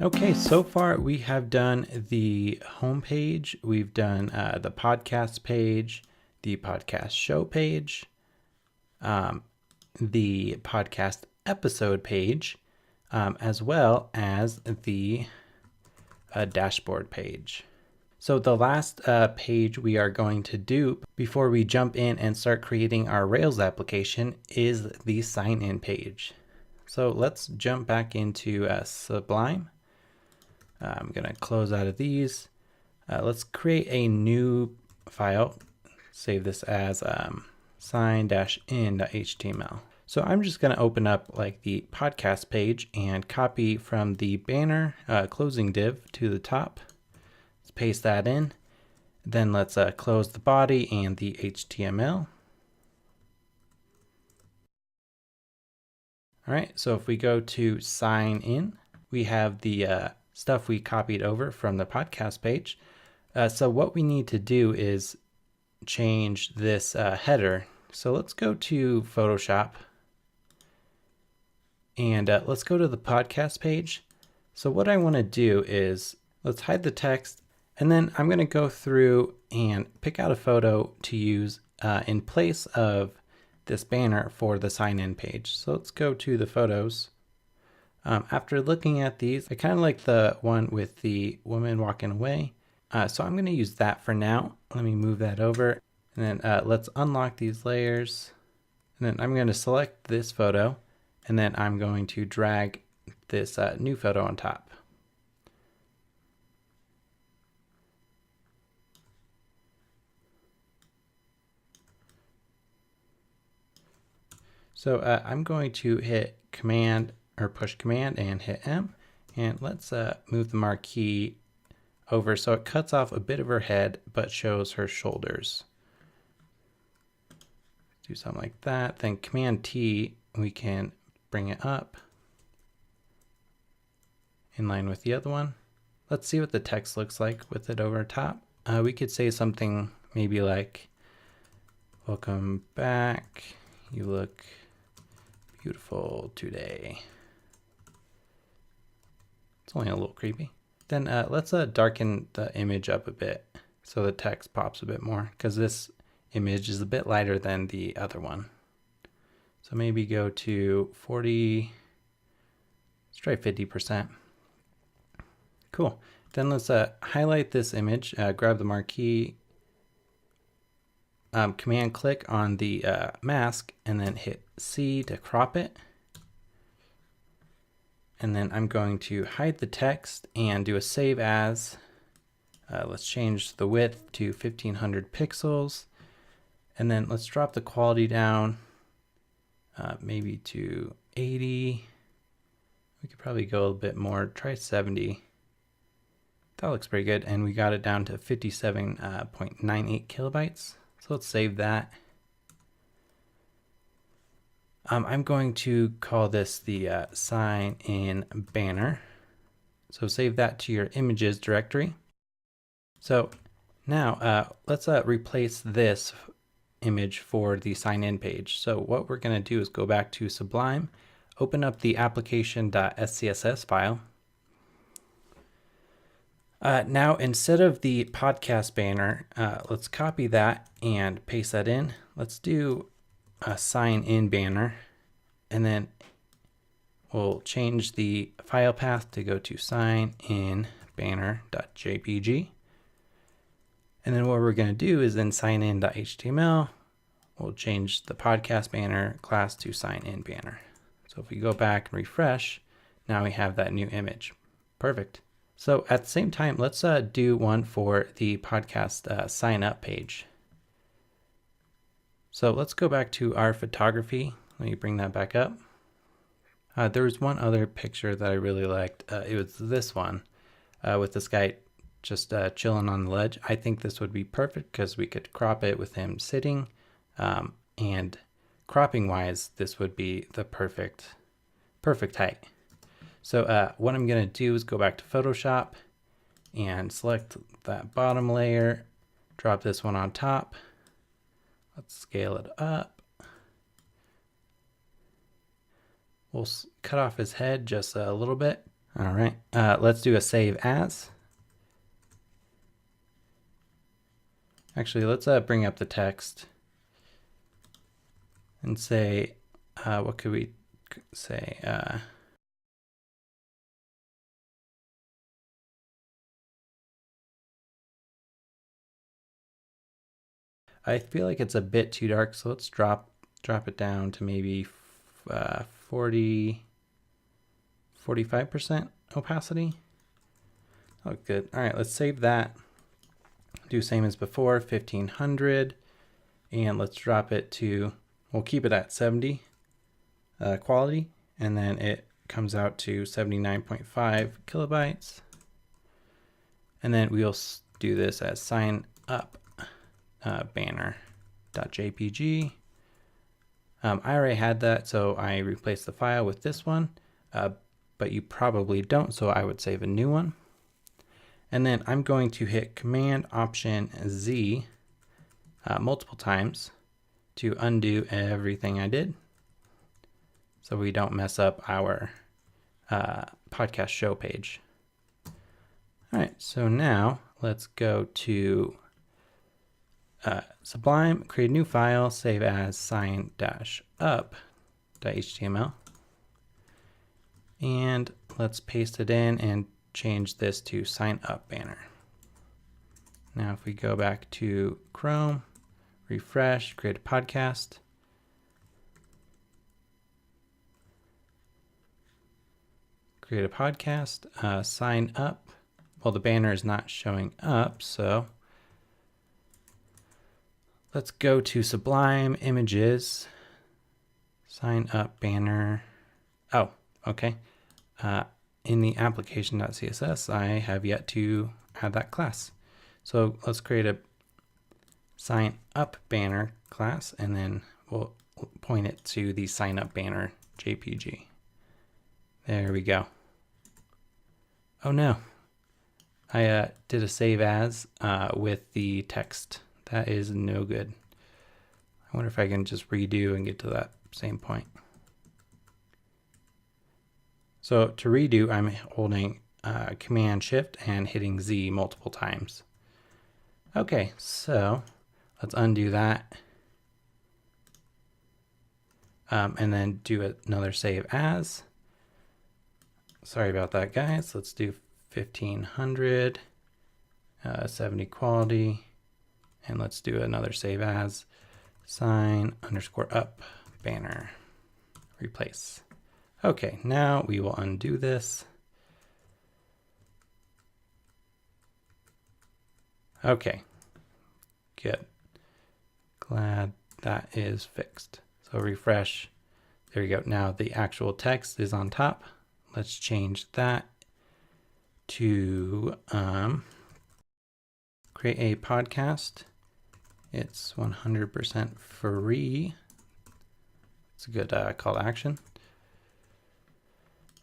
Okay, so far we have done the homepage, we've done the podcast page, the podcast show page, the podcast episode page, as well as the dashboard page. So the last page we are going to do before we jump in and start creating our Rails application is the sign in page. So let's jump back into Sublime. I'm going to close out of these. Let's create a new file. Save this as sign-in.html. So I'm just going to open up like the podcast page and copy from the banner closing div to the top. Let's paste that in. Then let's close the body and the HTML. All right, so if we go to sign in, we have the stuff we copied over from the podcast page. So what we need to do is change this header. So let's go to Photoshop and let's go to the podcast page. So what I want to do is let's hide the text, and then I'm going to go through and pick out a photo to use in place of this banner for the sign in page. So let's go to the photos. After looking at these, I kind of like the one with the woman walking away. So I'm going to use that for now. Let me move that over, and then let's unlock these layers. And then I'm going to select this photo, and then I'm going to drag this new photo on top. So I'm going to hit Command or push Command and hit M, and let's move the marquee over so it cuts off a bit of her head but shows her shoulders. Do something like that. Then Command T, we can bring it up in line with the other one. Let's see what the text looks like with it over top. We could say something maybe like, "Welcome back. You look beautiful today." It's only a little creepy. Then let's darken the image up a bit so the text pops a bit more, because this image is a bit lighter than the other one. So maybe go to 40, let's try 50%. Cool. Then let's highlight this image, grab the marquee, command click on the mask, and then hit C to crop it. And then I'm going to hide the text and do a save as. Let's change the width to 1500 pixels. And then let's drop the quality down maybe to 80. We could probably go a little bit more, try 70. That looks pretty good. And we got it down to 57.98 kilobytes. So let's save that. I'm going to call this the sign in banner. So save that to your images directory. So now let's replace this image for the sign in page. So what we're going to do is go back to Sublime, open up the application.scss file. Now instead of the podcast banner, let's copy that and paste that in. Let's do a sign in banner, and then we'll change the file path to go to sign in banner.jpg. And then what we're going to do is then sign in.html. We'll change the podcast banner class to sign in banner. So if we go back and refresh, now we have that new image. Perfect. So at the same time, let's do one for the podcast sign up page. So let's go back to our photography. Let me bring that back up. There was one other picture that I really liked. It was this one with this guy just chilling on the ledge. I think this would be perfect because we could crop it with him sitting. And cropping wise, this would be the perfect height. So what I'm going to do is go back to Photoshop and select that bottom layer, drop this one on top. Let's scale it up. We'll cut off his head just a little bit. All right, let's do a save as. Actually, let's bring up the text and say, what could we say? I feel like it's a bit too dark, so let's drop it down to maybe 45% opacity. Oh, good. All right, let's save that. Do same as before, 1500, and let's drop it to, we'll keep it at 70 quality, and then it comes out to 79.5 kilobytes. And then we'll do this as sign up banner.jpg. I already had that, so I replaced the file with this one, but you probably don't, so I would save a new one. And then I'm going to hit Command Option Z multiple times to undo everything I did, so we don't mess up our podcast show page. All right, so now let's go to Sublime, create a new file, save as sign-up.html. And let's paste it in and change this to sign up banner. Now, if we go back to Chrome, refresh, create a podcast. Create a podcast, sign up. Well, the banner is not showing up, so let's go to Sublime Images, sign up banner. Oh, okay. In the application.css, I have yet to add that class. So let's create a sign up banner class, and then we'll point it to the sign up banner JPG. There we go. Oh no, I did a save as with the text. That is no good. I wonder if I can just redo and get to that same point. So to redo, I'm holding Command Shift and hitting Z multiple times. Okay, so let's undo that. And then do another save as. Sorry about that, guys. Let's do 1500, 70 quality, and let's do another save as, sign_up banner, replace. Okay, now we will undo this. Okay, good. Glad that is fixed. So refresh. There you go. Now the actual text is on top. Let's change that to create a podcast. It's 100% free. It's a good call to action.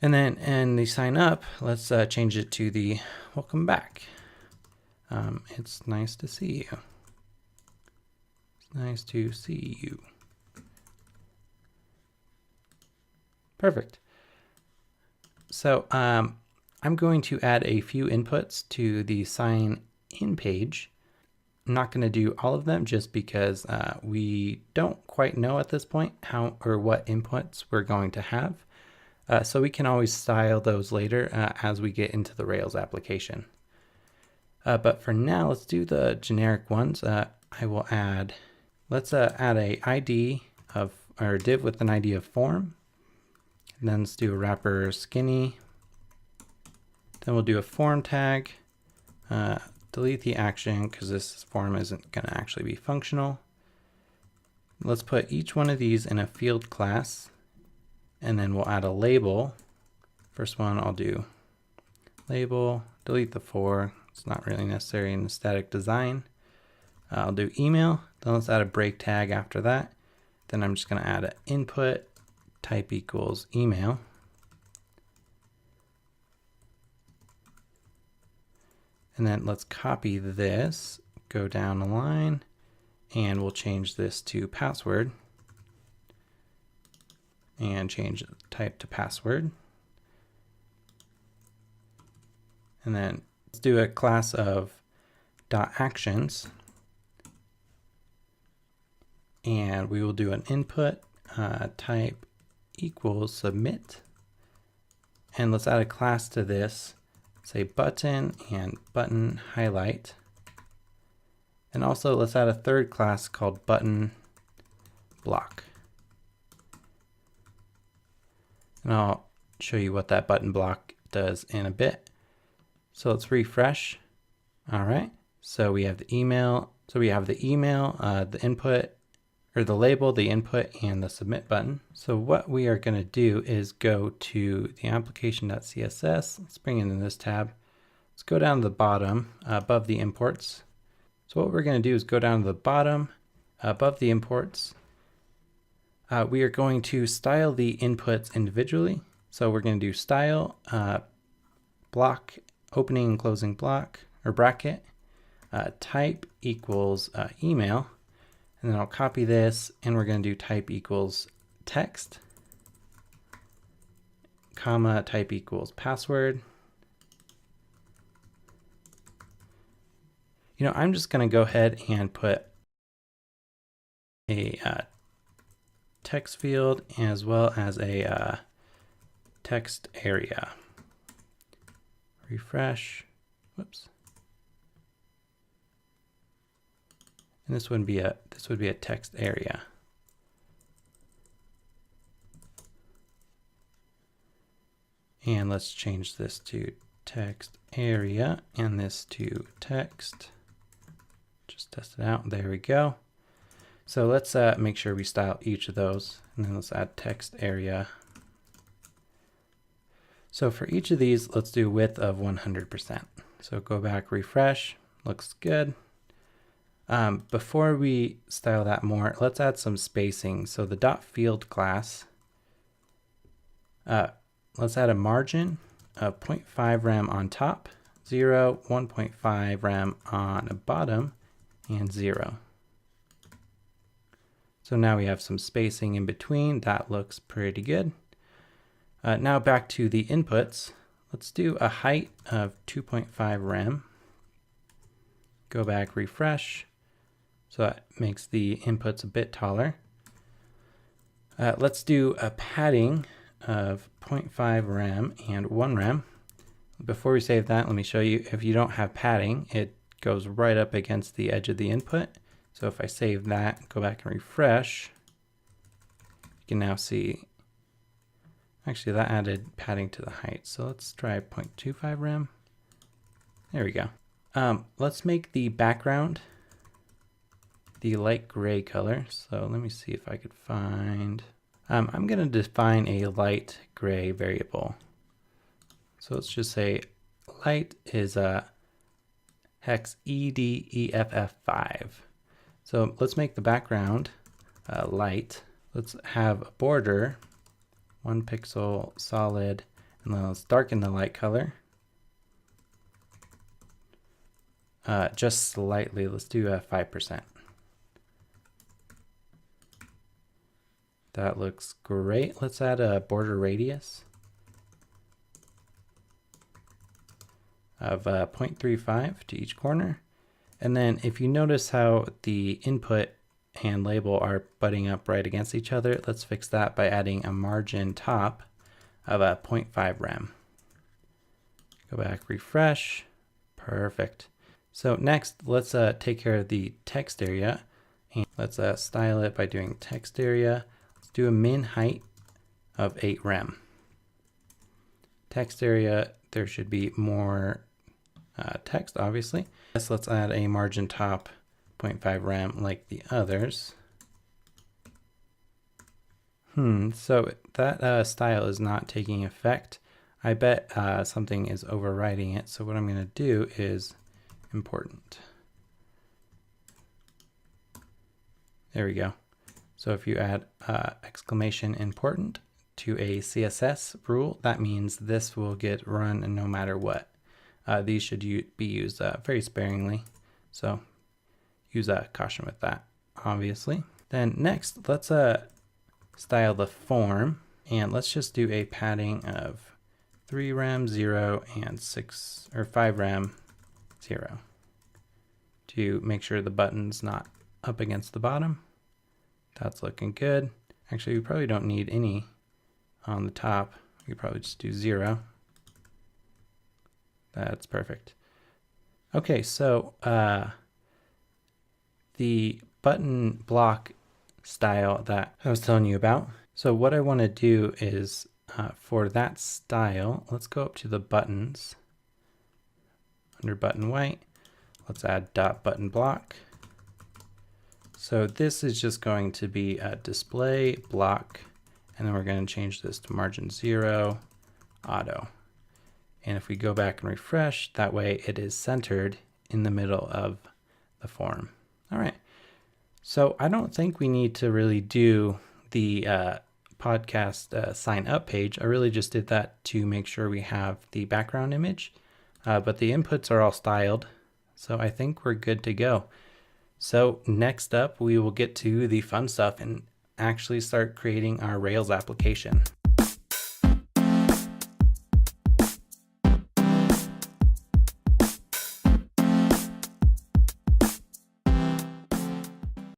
And then in the sign up, let's change it to the welcome back. It's nice to see you. It's nice to see you. Perfect. So I'm going to add a few inputs to the sign in page. I'm not going to do all of them just because we don't quite know at this point how or what inputs we're going to have. So we can always style those later as we get into the Rails application. But for now, let's do the generic ones. I will add, let's add a ID of, or div with an ID of form. And then let's do a wrapper skinny. Then we'll do a form tag. Delete the action because this form isn't going to actually be functional. Let's put each one of these in a field class, and then we'll add a label. First one I'll do label, delete the for, it's not really necessary in the static design. I'll do email, then let's add a break tag after that. Then I'm just going to add an input type equals email. And then let's copy this, go down the line, and we'll change this to password and change the type to password. And then let's do a class of .actions. And we will do an input type equals submit. And let's add a class to this, say button and button highlight. And also let's add a third class called button block. And I'll show you what that button block does in a bit. So let's refresh. All right. So we have the email. So we have the email, the input, or the label, the input, and the submit button. So what we are going to do is go to the application.css. Let's bring it in this tab. Let's go down to the bottom above the imports. So what we're going to do is go down to the bottom above the imports. We are going to style the inputs individually. So we're going to do style block, opening and closing block or bracket, type equals email. And then I'll copy this and we're going to do type equals text, comma, type equals password. You know, I'm just going to go ahead and put a text field as well as a text area. Refresh. Whoops. And this would be a text area. And let's change this to text area and this to text. Just test it out. There we go. So let's make sure we style each of those, and then let's add text area. So for each of these, let's do width of 100%. So go back, refresh, looks good. Before we style that more, let's add some spacing. So the dot field class, let's add a margin of 0.5 rem on top, 0, 1.5 rem on the bottom, and 0. So now we have some spacing in between. That looks pretty good. Now back to the inputs. Let's do a height of 2.5 rem. Go back, refresh. So that makes the inputs a bit taller. Let's do a padding of 0.5 rem and 1 rem. Before we save that, let me show you, if you don't have padding, it goes right up against the edge of the input. So if I save that, go back and refresh, you can now see, actually that added padding to the height. So let's try 0.25 rem. There we go. Let's make the background the light gray color. So let me see if I could find, I'm going to define a light gray variable. So let's just say light is hex EDEFF5. So let's make the background light. Let's have a border, 1 pixel solid, and then let's darken the light color. Just slightly, let's do 5%. That looks great. Let's add a border radius of 0.35 to each corner. And then if you notice how the input and label are butting up right against each other, let's fix that by adding a margin top of 0.5 rem. Go back, refresh. Perfect. So next, let's take care of the text area. And let's style it by doing text area. Let's do a min height of 8 rem. Text area, there should be more text, obviously. Yes, let's add a margin top 0.5 rem like the others. So that style is not taking effect. I bet something is overriding it. So what I'm going to do is important. There we go. So if you add exclamation important to a CSS rule, that means this will get run no matter what. These should be used very sparingly. So use caution with that, obviously. Then next, let's style the form, and let's just do a padding of 3 rem 0 and 5 rem 0 to make sure the button's not up against the bottom. That's looking good. Actually, we probably don't need any on the top. We could probably just do 0. That's perfect. Okay, so the button block style that I was telling you about. So what I want to do is for that style, let's go up to the buttons. Under button white, let's add dot button block. So this is just going to be a display block, and then we're going to change this to margin 0 auto. And if we go back and refresh, that way it is centered in the middle of the form. All right. So I don't think we need to really do the podcast sign up page. I really just did that to make sure we have the background image, but the inputs are all styled. So I think we're good to go. So next up, we will get to the fun stuff and actually start creating our Rails application.